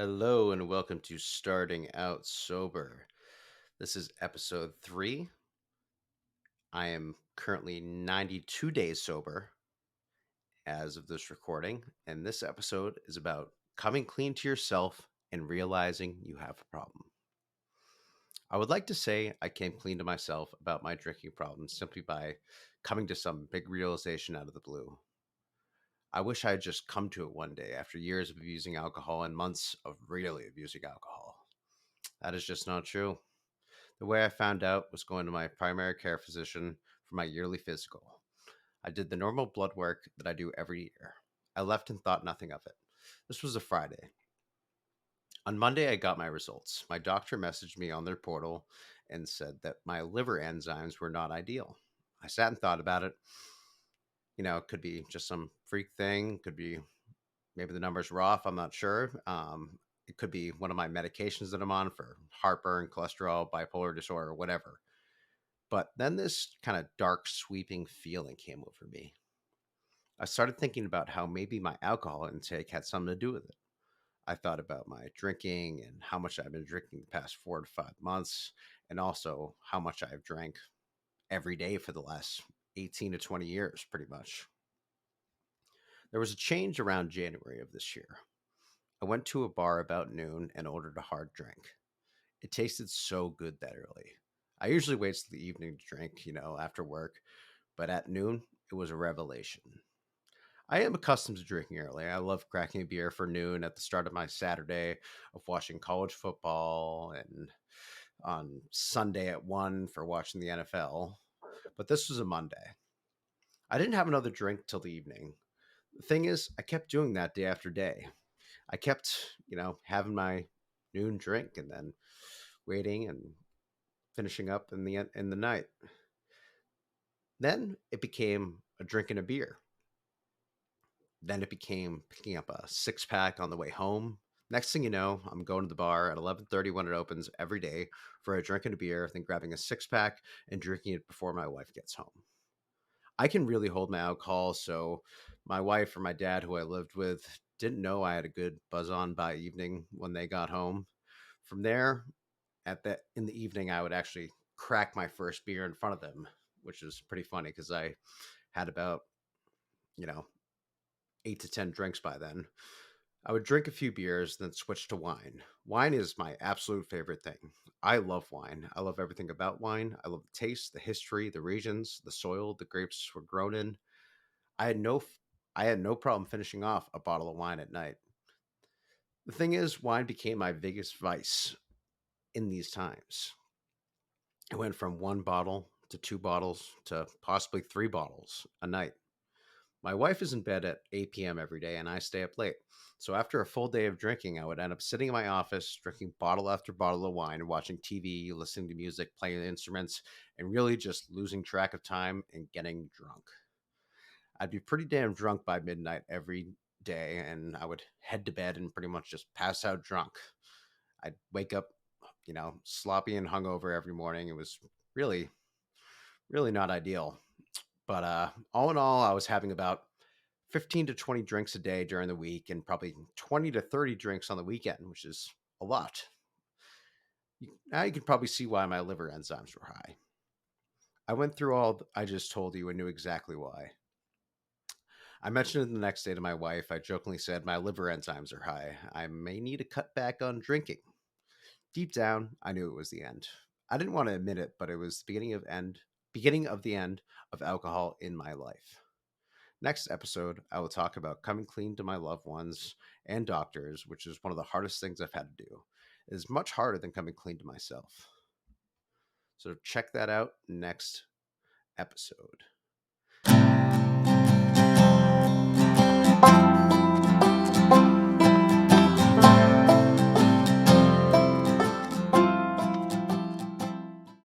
Hello and welcome to Starting Out Sober. This is episode 3. I am currently 92 days sober as of this recording, and this episode is about coming clean to yourself and realizing you have a problem. I would like to say I came clean to myself about my drinking problem simply by coming to some big realization out of the blue. I wish I had just come to it one day after years of abusing alcohol and months of really abusing alcohol. That is just not true. The way I found out was going to my primary care physician for my yearly physical. I did the normal blood work that I do every year. I left and thought nothing of it. This was a Friday. On Monday, I got my results. My doctor messaged me on their portal and said that my liver enzymes were not ideal. I sat and thought about it. It could be just some freak thing, could be maybe the numbers were off. I'm not sure. It could be one of my medications that I'm on for heartburn, cholesterol, bipolar disorder, whatever. But then this kind of dark, sweeping feeling came over me. I started thinking about how maybe my alcohol intake had something to do with it. I thought about my drinking and how much I've been drinking the past 4 to 5 months, and also how much I've drank every day for the last 18 to 20 years, pretty much. There was a change around January of this year. I went to a bar about noon and ordered a hard drink. It tasted so good that early. I usually wait till the evening to drink, after work, but at noon, it was a revelation. I am accustomed to drinking early. I love cracking a beer for noon at the start of my Saturday of watching college football and on Sunday at 1 for watching the NFL. But this was a Monday. I didn't have another drink till the evening. The thing is, I kept doing that day after day. I kept, having my noon drink and then waiting and finishing up in the night. Then it became a drink and a beer. Then it became picking up a six pack on the way home. Next thing you know, I'm going to the bar at 11:30 when it opens every day for a drink and a beer, then grabbing a six pack and drinking it before my wife gets home. I can really hold my alcohol, so my wife or my dad, who I lived with, didn't know I had a good buzz on by evening when they got home. From there, in the evening, I would actually crack my first beer in front of them, which is pretty funny because I had about you know 8 to 10 drinks by then. I would drink a few beers, then switch to wine. Wine is my absolute favorite thing. I love wine. I love everything about wine. I love the taste, the history, the regions, the soil the grapes were grown in. I had no I had no problem finishing off a bottle of wine at night. The thing is, wine became my biggest vice in these times. It went from one bottle to two bottles to possibly three bottles a night. My wife is in bed at 8 p.m. every day, and I stay up late. So after a full day of drinking, I would end up sitting in my office, drinking bottle after bottle of wine, watching TV, listening to music, playing instruments, and really just losing track of time and getting drunk. I'd be pretty damn drunk by midnight every day, and I would head to bed and pretty much just pass out drunk. I'd wake up, sloppy and hungover every morning. It was really, really not ideal. But all in all, I was having about 15 to 20 drinks a day during the week and probably 20 to 30 drinks on the weekend, which is a lot. Now you can probably see why my liver enzymes were high. I went through all I just told you and knew exactly why. I mentioned it the next day to my wife. I jokingly said, my liver enzymes are high. I may need to cut back on drinking. Deep down, I knew it was the end. I didn't want to admit it, but it was the beginning of the end of alcohol in my life. Next episode, I will talk about coming clean to my loved ones and doctors, which is one of the hardest things I've had to do. It is much harder than coming clean to myself. So check that out next episode.